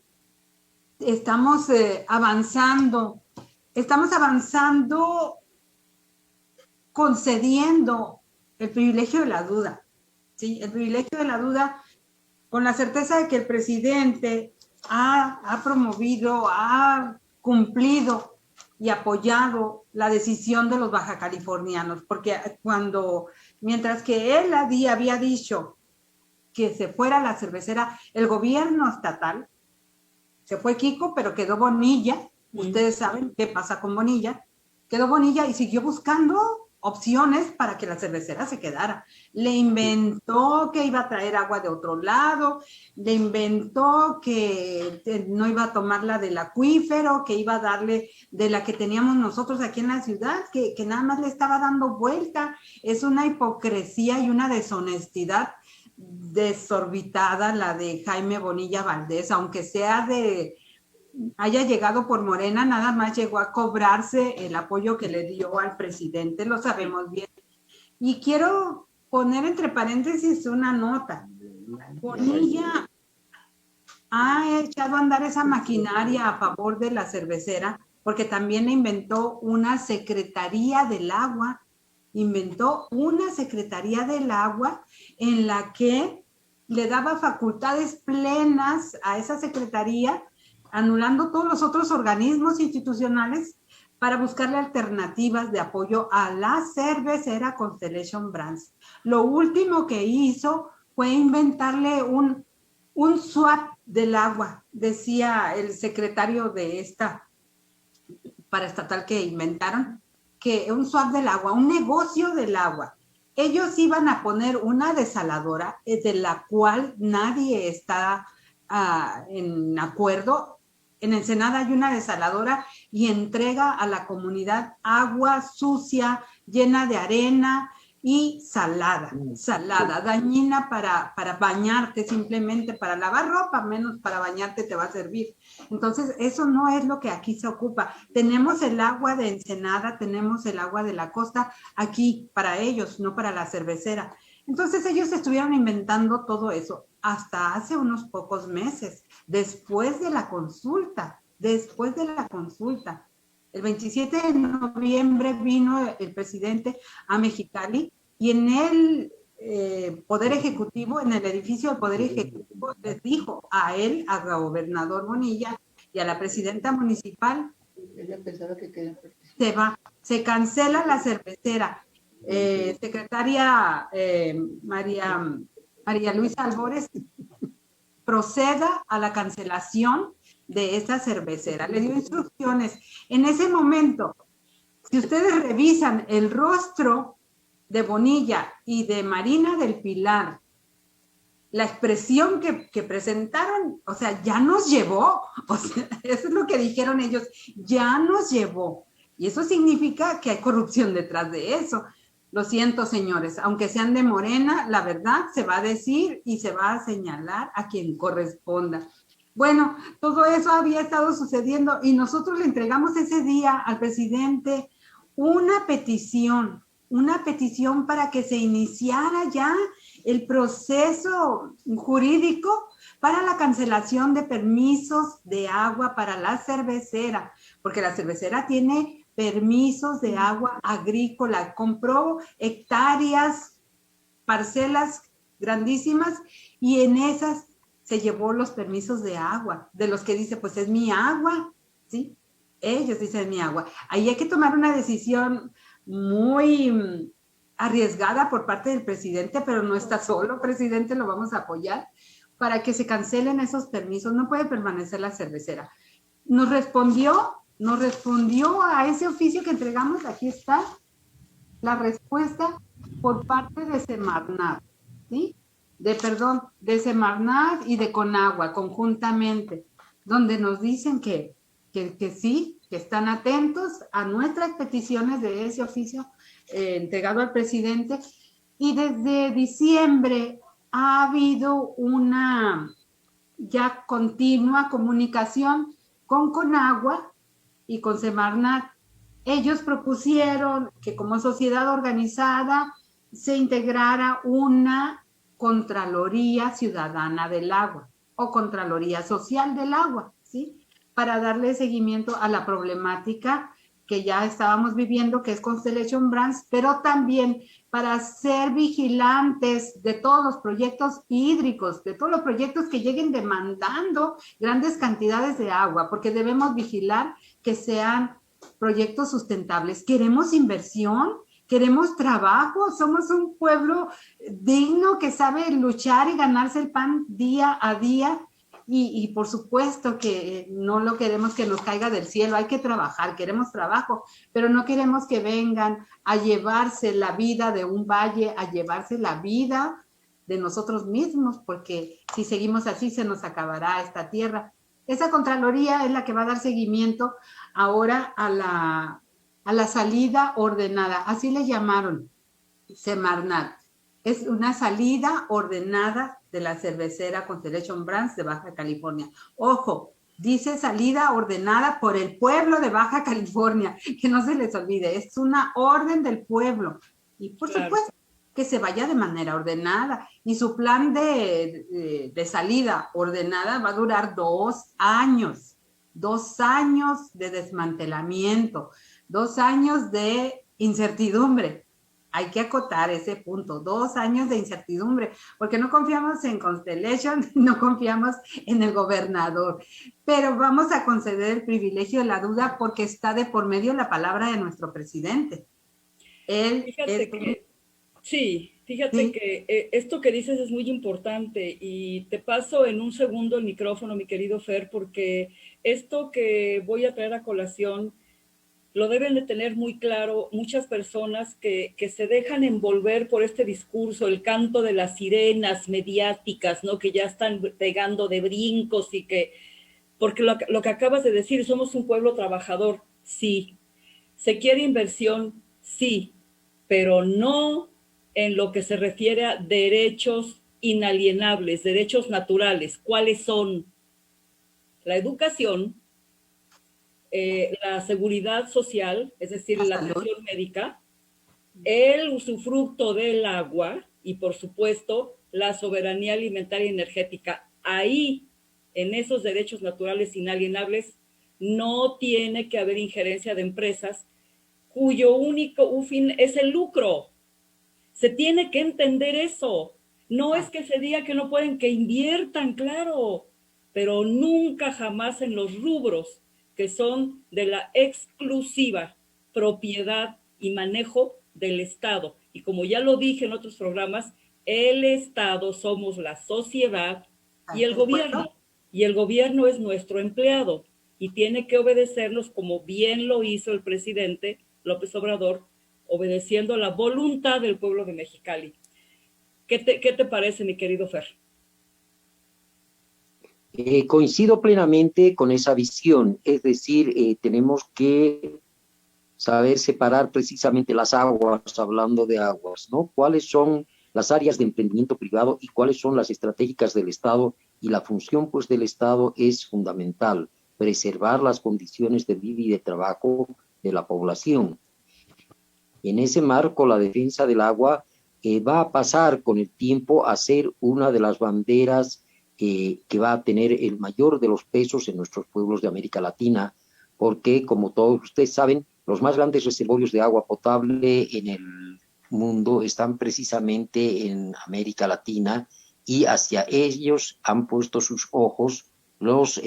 estamos avanzando concediendo el privilegio de la duda, ¿sí? El privilegio de la duda con la certeza de que el presidente ha promovido, ha cumplido y apoyado la decisión de los bajacalifornianos, porque mientras que él había dicho que se fuera la cervecera, el gobierno estatal, se fue Kiko, pero quedó Bonilla, ustedes saben qué pasa con Bonilla, quedó Bonilla y siguió buscando opciones para que la cervecera se quedara. Le inventó que iba a traer agua de otro lado, le inventó que no iba a tomarla del acuífero, que iba a darle de la que teníamos nosotros aquí en la ciudad, que nada más le estaba dando vuelta. Es una hipocresía y una deshonestidad desorbitada la de Jaime Bonilla Valdés, aunque haya llegado por Morena, nada más llegó a cobrarse el apoyo que le dio al presidente, lo sabemos bien. Y quiero poner entre paréntesis una nota. Bonilla ha echado a andar esa maquinaria a favor de la cervecera, porque también le inventó una Secretaría del Agua, en la que le daba facultades plenas a esa secretaría, anulando todos los otros organismos institucionales para buscarle alternativas de apoyo a la cervecera Constellation Brands. Lo último que hizo fue inventarle un swap del agua, decía el secretario de esta paraestatal que inventaron, que un swap del agua, un negocio del agua. Ellos iban a poner una desaladora de la cual nadie está en acuerdo. En Ensenada hay una desaladora y entrega a la comunidad agua sucia, llena de arena y salada, dañina para bañarte, simplemente para lavar ropa, menos para bañarte te va a servir. Entonces, eso no es lo que aquí se ocupa. Tenemos el agua de Ensenada, tenemos el agua de la costa aquí para ellos, no para la cervecera. Entonces, ellos estuvieron inventando todo eso hasta hace unos pocos meses, después de la consulta. El 27 de noviembre vino el presidente a Mexicali y en el Poder Ejecutivo, en el edificio del Poder Ejecutivo, les dijo a él, al gobernador Bonilla y a la presidenta municipal, Ella pensaba que querían participar. se cancela la cervecera. Secretaria María Luisa Albores, proceda a la cancelación de esta cervecera. Le dio instrucciones. En ese momento, si ustedes revisan el rostro de Bonilla y de Marina del Pilar, la expresión que presentaron, o sea, ya nos llevó, o sea, eso es lo que dijeron ellos, ya nos llevó. Y eso significa que hay corrupción detrás de eso. Lo siento, señores, aunque sean de Morena, la verdad se va a decir y se va a señalar a quien corresponda. Bueno, todo eso había estado sucediendo y nosotros le entregamos ese día al presidente una petición para que se iniciara ya el proceso jurídico para la cancelación de permisos de agua para la cervecera, porque la cervecera tiene permisos de agua agrícola, compró hectáreas, parcelas grandísimas, y en esas se llevó los permisos de agua, de los que dice, pues es mi agua, ¿sí? Ellos dicen mi agua. Ahí hay que tomar una decisión muy arriesgada por parte del presidente, pero no está solo, presidente, lo vamos a apoyar para que se cancelen esos permisos. No puede permanecer la cervecera. Nos respondió a ese oficio que entregamos, aquí está la respuesta por parte de Semarnat, ¿sí? De Semarnat y de Conagua, conjuntamente, donde nos dicen que sí, que están atentos a nuestras peticiones de ese oficio entregado al presidente, y desde diciembre ha habido una ya continua comunicación con Conagua y con Semarnat. Ellos propusieron que como sociedad organizada se integrara una Contraloría Ciudadana del Agua o Contraloría Social del Agua, ¿sí? Para darle seguimiento a la problemática que ya estábamos viviendo, que es Constellation Brands, pero también para ser vigilantes de todos los proyectos hídricos, de todos los proyectos que lleguen demandando grandes cantidades de agua, porque debemos vigilar que sean proyectos sustentables. Queremos inversión, queremos trabajo, somos un pueblo digno que sabe luchar y ganarse el pan día a día, y por supuesto que no lo queremos que nos caiga del cielo, hay que trabajar, queremos trabajo, pero no queremos que vengan a llevarse la vida de un valle, a llevarse la vida de nosotros mismos, porque si seguimos así se nos acabará esta tierra. Esa Contraloría es la que va a dar seguimiento ahora a la salida ordenada, así le llamaron Semarnat. Es una salida ordenada de la cervecera Constellation Brands de Baja California. Ojo, dice salida ordenada por el pueblo de Baja California, que no se les olvide, es una orden del pueblo. Y por supuesto que se vaya de manera ordenada. Y su plan de salida ordenada va a durar 2 años. 2 años de desmantelamiento, 2 años de incertidumbre. Hay que acotar ese punto, 2 años de incertidumbre, porque no confiamos en Constellation, no confiamos en el gobernador, pero vamos a conceder el privilegio de la duda porque está de por medio la palabra de nuestro presidente. Fíjate que esto que dices es muy importante, y te paso en un segundo el micrófono, mi querido Fer, porque esto que voy a traer a colación lo deben de tener muy claro muchas personas que se dejan envolver por este discurso, el canto de las sirenas mediáticas, ¿no? Que ya están pegando de brincos, y que, porque lo que acabas de decir, somos un pueblo trabajador, sí. Se quiere inversión, sí, pero no en lo que se refiere a derechos inalienables, derechos naturales. ¿Cuáles son? La educación, la seguridad social, es decir, la atención médica, el usufructo del agua y, por supuesto, la soberanía alimentaria y energética. Ahí, en esos derechos naturales inalienables, no tiene que haber injerencia de empresas cuyo único fin es el lucro. Se tiene que entender eso. No es que se diga que no pueden, que inviertan, claro, pero nunca jamás en los rubros que son de la exclusiva propiedad y manejo del Estado. Y como ya lo dije en otros programas, el Estado somos la sociedad y el gobierno. Y el gobierno es nuestro empleado y tiene que obedecernos, como bien lo hizo el presidente López Obrador, obedeciendo la voluntad del pueblo de Mexicali. ¿Qué te parece, mi querido Fer? Coincido plenamente con esa visión, es decir, tenemos que saber separar precisamente las aguas, hablando de aguas, ¿no? ¿Cuáles son las áreas de emprendimiento privado y cuáles son las estratégicas del Estado? Y la función, pues, del Estado es fundamental, preservar las condiciones de vida y de trabajo de la población. En ese marco, la defensa del agua va a pasar con el tiempo a ser una de las banderas que va a tener el mayor de los pesos en nuestros pueblos de América Latina, porque, como todos ustedes saben, los más grandes reservorios de agua potable en el mundo están precisamente en América Latina y hacia ellos han puesto sus ojos los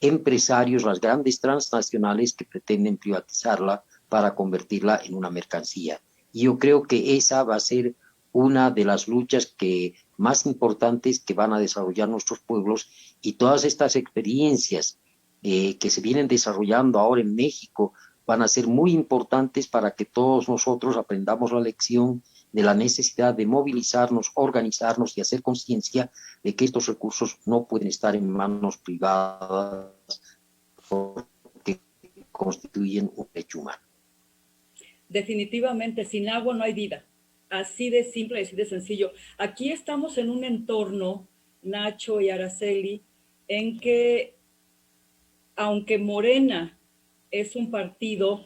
empresarios, las grandes transnacionales que pretenden privatizarla para convertirla en una mercancía. Y yo creo que esa va a ser una de las luchas más importantes que van a desarrollar nuestros pueblos, y todas estas experiencias que se vienen desarrollando ahora en México van a ser muy importantes para que todos nosotros aprendamos la lección de la necesidad de movilizarnos, organizarnos y hacer conciencia de que estos recursos no pueden estar en manos privadas porque constituyen un derecho humano. Definitivamente, sin agua no hay vida. Así de simple y así de sencillo. Aquí estamos en un entorno, Nacho y Araceli, en que, aunque Morena es un partido,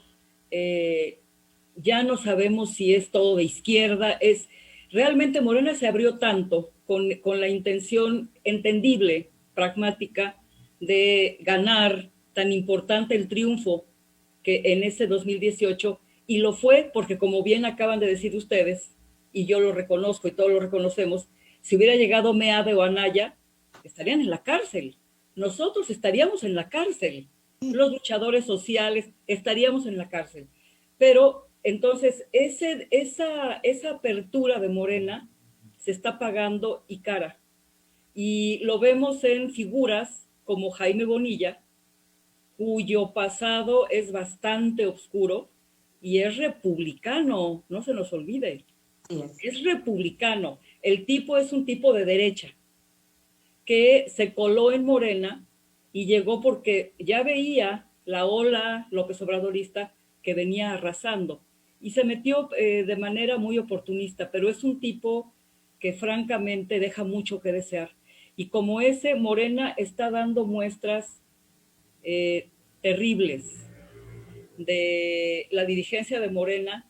ya no sabemos si es todo de izquierda, realmente Morena se abrió tanto con la intención entendible, pragmática, de ganar tan importante el triunfo que en ese 2018, y lo fue porque, como bien acaban de decir ustedes, y yo lo reconozco y todos lo reconocemos, si hubiera llegado Meade o Anaya, estarían en la cárcel. Nosotros estaríamos en la cárcel. Los luchadores sociales estaríamos en la cárcel. Pero entonces esa apertura de Morena se está pagando y cara. Y lo vemos en figuras como Jaime Bonilla, cuyo pasado es bastante oscuro y es republicano, no se nos olvide. Sí, Es republicano. El tipo es un tipo de derecha que se coló en Morena y llegó porque ya veía la ola López Obradorista que venía arrasando y se metió de manera muy oportunista, pero es un tipo que francamente deja mucho que desear. Y como ese, Morena está dando muestras terribles. De la dirigencia de Morena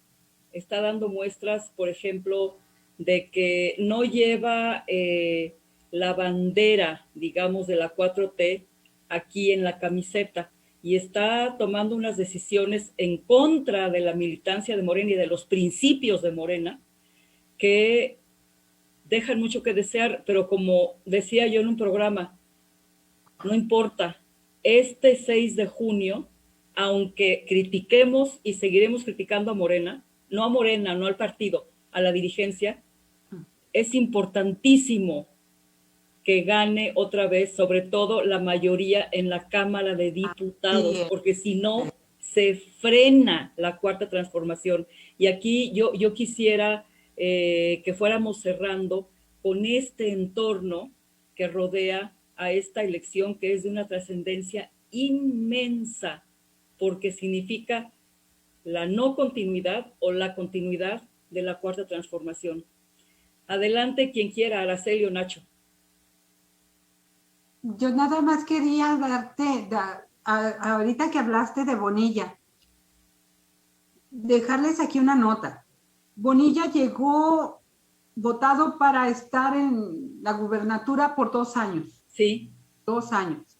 está dando muestras, por ejemplo, de que no lleva la bandera, digamos, de la 4T aquí en la camiseta, y está tomando unas decisiones en contra de la militancia de Morena y de los principios de Morena que dejan mucho que desear, pero como decía yo en un programa, no importa, este 6 de junio, aunque critiquemos y seguiremos criticando a Morena, no al partido, a la dirigencia, es importantísimo que gane otra vez, sobre todo la mayoría en la Cámara de Diputados, porque si no, se frena la cuarta transformación. Y aquí yo quisiera que fuéramos cerrando con este entorno que rodea a esta elección, que es de una trascendencia inmensa, porque significa la no continuidad o la continuidad de la cuarta transformación. Adelante quien quiera, Araceli o Nacho. Yo nada más quería ahorita que hablaste de Bonilla, dejarles aquí una nota. Bonilla llegó votado para estar en la gubernatura por 2 años. Sí. 2 años.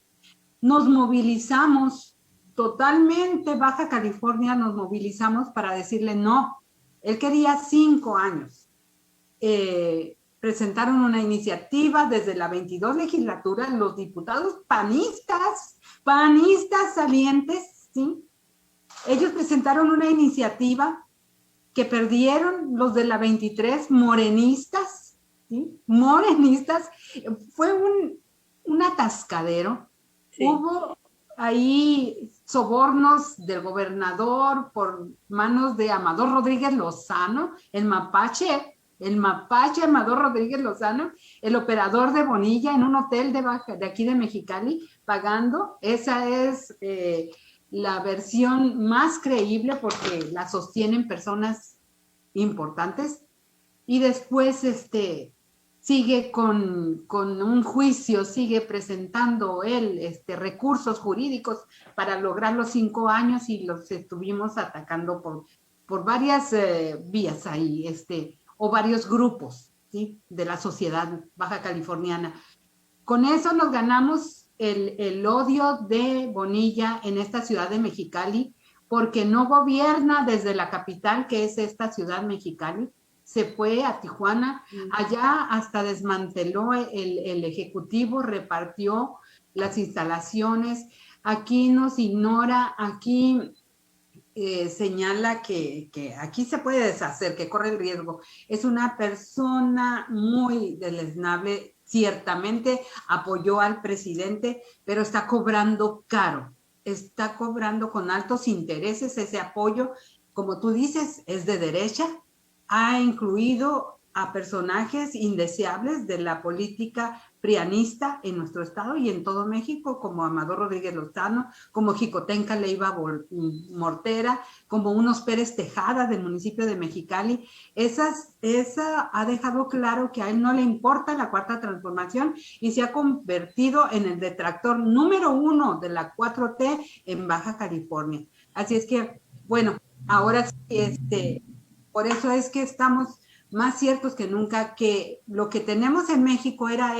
Nos movilizamos, totalmente Baja California nos movilizamos para decirle no. Él quería 5 años. Presentaron una iniciativa desde la 22 legislatura, los diputados panistas salientes, ¿sí? Ellos presentaron una iniciativa que perdieron los de la 23, morenistas, ¿sí? Morenistas, fue un atascadero. Sí. Hubo ahí sobornos del gobernador por manos de Amador Rodríguez Lozano, el mapache Amador Rodríguez Lozano, el operador de Bonilla en un hotel de aquí de Mexicali, pagando. Esa es la versión más creíble porque la sostienen personas importantes. Y después sigue con un juicio, sigue presentando él recursos jurídicos para lograr los 5 años, y los estuvimos atacando por varias vías ahí, o varios grupos, ¿sí? De la sociedad baja californiana. Con eso nos ganamos el odio de Bonilla en esta ciudad de Mexicali, porque no gobierna desde la capital, que es esta ciudad Mexicali, se fue a Tijuana, allá hasta desmanteló el ejecutivo, repartió las instalaciones, aquí nos ignora, aquí señala que aquí se puede deshacer, que corre el riesgo. Es una persona muy deleznable, ciertamente apoyó al presidente, pero está cobrando caro, está cobrando con altos intereses ese apoyo, como tú dices, es de derecha, ha incluido a personajes indeseables de la política prianista en nuestro estado y en todo México, como Amador Rodríguez Lozano, como Jicotenca Leiva Mortera, como unos Pérez Tejada del municipio de Mexicali. Esa ha dejado claro que a él no le importa la cuarta transformación y se ha convertido en el detractor número 1 de la 4T en Baja California. Así es que, bueno, ahora sí, por eso es que estamos más ciertos que nunca que lo que tenemos en México era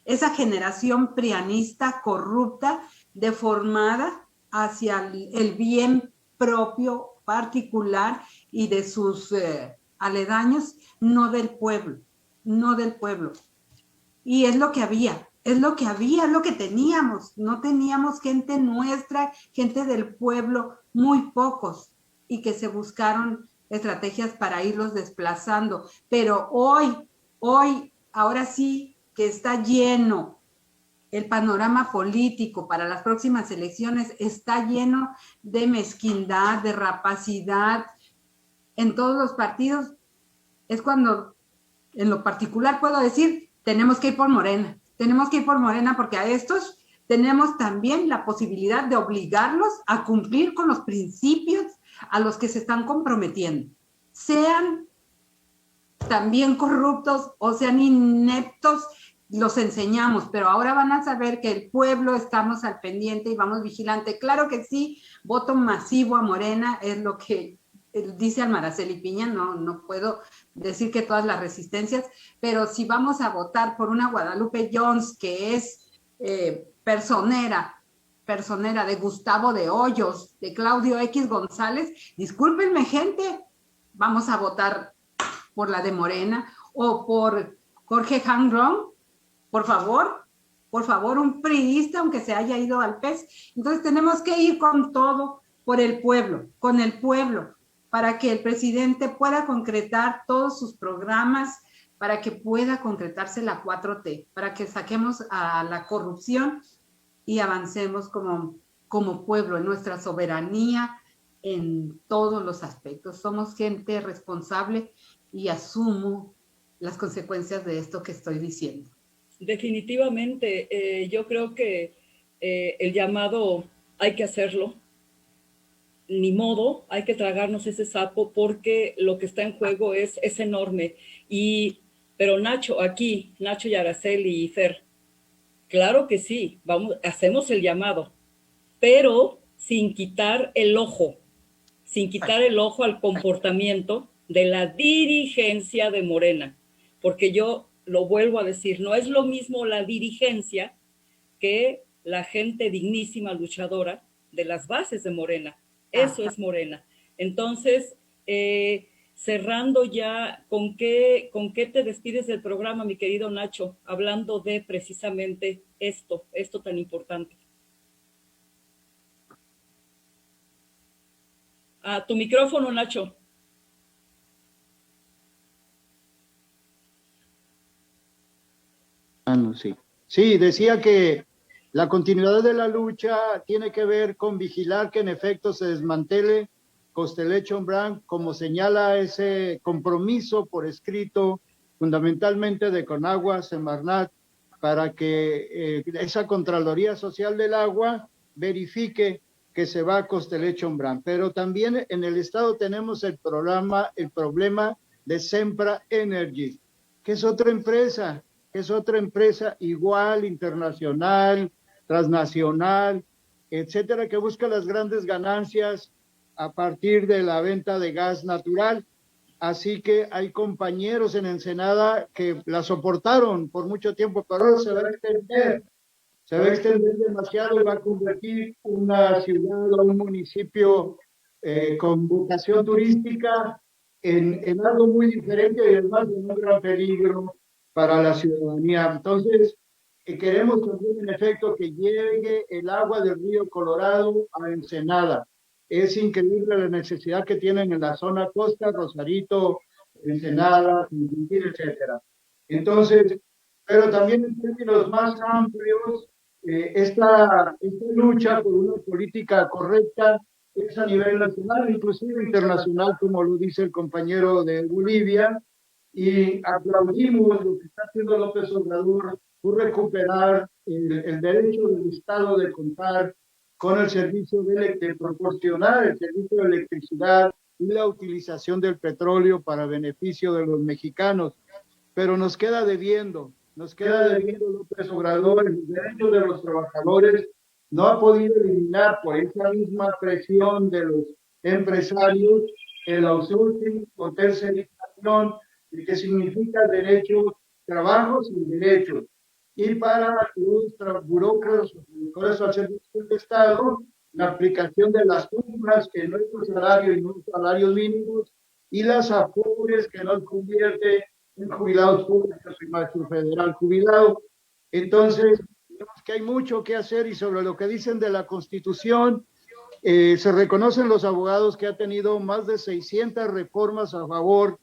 esa generación prianista corrupta, deformada hacia el bien propio particular y de sus aledaños, no del pueblo, no del pueblo. Y es lo que había, es lo que teníamos, no teníamos gente nuestra, gente del pueblo, muy pocos, y que se buscaron estrategias para irlos desplazando, pero hoy, ahora sí que está lleno el panorama político para las próximas elecciones, está lleno de mezquindad, de rapacidad en todos los partidos. Es cuando, en lo particular puedo decir, tenemos que ir por Morena porque a estos tenemos también la posibilidad de obligarlos a cumplir con los principios a los que se están comprometiendo, sean también corruptos o sean ineptos, los enseñamos, pero ahora van a saber que el pueblo estamos al pendiente y vamos vigilante. Claro que sí, voto masivo a Morena, es lo que dice Almaraceli Piña, no puedo decir que todas las resistencias, pero si vamos a votar por una Guadalupe Jones que es personera de Gustavo de Hoyos, de Claudio X González, discúlpenme gente, vamos a votar por la de Morena, o por Jorge Hanron, por favor, un priista, aunque se haya ido al PES. Entonces tenemos que ir con todo por el pueblo, con el pueblo, para que el presidente pueda concretar todos sus programas, para que pueda concretarse la 4T, para que saquemos a la corrupción y avancemos como pueblo en nuestra soberanía en todos los aspectos. Somos gente responsable y asumo las consecuencias de esto que estoy diciendo. Definitivamente, yo creo que el llamado hay que hacerlo, ni modo, hay que tragarnos ese sapo porque lo que está en juego es enorme. Pero Nacho y Araceli y Fer, claro que sí, hacemos el llamado, pero sin quitar el ojo al comportamiento de la dirigencia de Morena, porque yo lo vuelvo a decir, no es lo mismo la dirigencia que la gente dignísima, luchadora de las bases de Morena. Eso es Morena. Entonces, cerrando ya, ¿con qué te despides del programa, mi querido Nacho? Hablando de precisamente esto tan importante. A tu micrófono, Nacho. Sí. Sí, decía que la continuidad de la lucha tiene que ver con vigilar que en efecto se desmantele Constellation Brands, como señala ese compromiso por escrito, fundamentalmente de Conagua, Semarnat, para que esa Contraloría Social del Agua verifique que se va a Constellation Brands. Pero también en el estado tenemos el problema de Sempra Energy, que es otra empresa igual, internacional, transnacional, etcétera, que busca las grandes ganancias a partir de la venta de gas natural. Así que hay compañeros en Ensenada que la soportaron por mucho tiempo, pero ahora se va a extender demasiado y va a convertir una ciudad o un municipio con vocación turística en algo muy diferente y además de un gran peligro para la ciudadanía. Entonces, queremos también, en efecto, que llegue el agua del río Colorado a Ensenada. Es increíble la necesidad que tienen en la zona costa, Rosarito, Ensenada, Quintín, etcétera. Entonces, pero también en términos más amplios, esta lucha por una política correcta es a nivel nacional, inclusive internacional, como lo dice el compañero de Bolivia, y aplaudimos lo que está haciendo López Obrador por recuperar el derecho del Estado de contar con el servicio de proporcionar el servicio de electricidad y la utilización del petróleo para beneficio de los mexicanos. Pero nos queda debiendo López Obrador el derecho de los trabajadores, no ha podido eliminar por esa misma presión de los empresarios el outsourcing o tercerización, que significa derechos, trabajos y derechos. Y para los burócratas, los al servicio del Estado, la aplicación de las turmas, que no es un salario y no es salarios mínimos, y las afores que nos convierte en jubilados públicos y maestro federal jubilado. Entonces, vemos que hay mucho que hacer y sobre lo que dicen de la Constitución, se reconocen los abogados que ha tenido más de 600 reformas a favor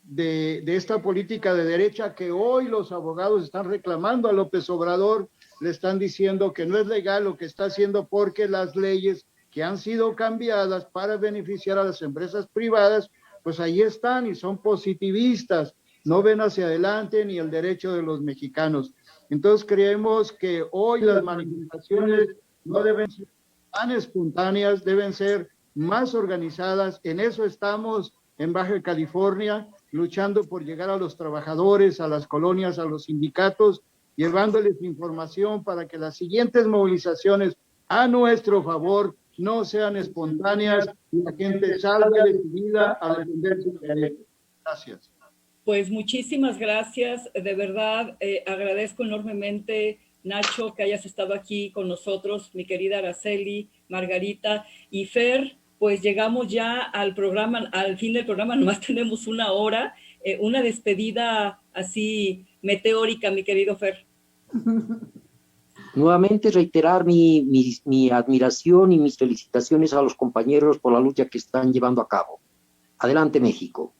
de esta política de derecha que hoy los abogados están reclamando a López Obrador, le están diciendo que no es legal lo que está haciendo porque las leyes que han sido cambiadas para beneficiar a las empresas privadas, pues ahí están y son positivistas, no ven hacia adelante ni el derecho de los mexicanos. Entonces creemos que hoy las manifestaciones no deben ser tan espontáneas, deben ser más organizadas. En eso estamos en Baja California, luchando por llegar a los trabajadores, a las colonias, a los sindicatos, llevándoles información para que las siguientes movilizaciones a nuestro favor no sean espontáneas y la gente salga decidida a defender sus derechos. Gracias. Pues muchísimas gracias, de verdad agradezco enormemente, Nacho, que hayas estado aquí con nosotros, mi querida Araceli, Margarita y Fer. Pues llegamos ya al programa, al fin del programa, nomás tenemos una hora, una despedida así meteórica, mi querido Fer. Nuevamente reiterar mi admiración y mis felicitaciones a los compañeros por la lucha que están llevando a cabo. Adelante, México.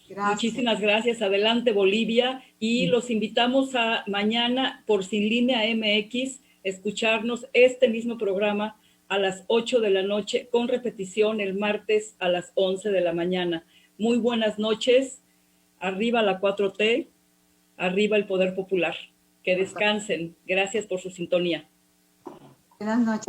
Gracias. Muchísimas gracias. Adelante, Bolivia. Y los invitamos a mañana por Sin Línea MX, escucharnos este mismo programa a las 8 de la noche, con repetición el martes a las 11 de la mañana. Muy buenas noches. Arriba la 4T, arriba el poder popular. Que descansen. Gracias por su sintonía. Buenas noches.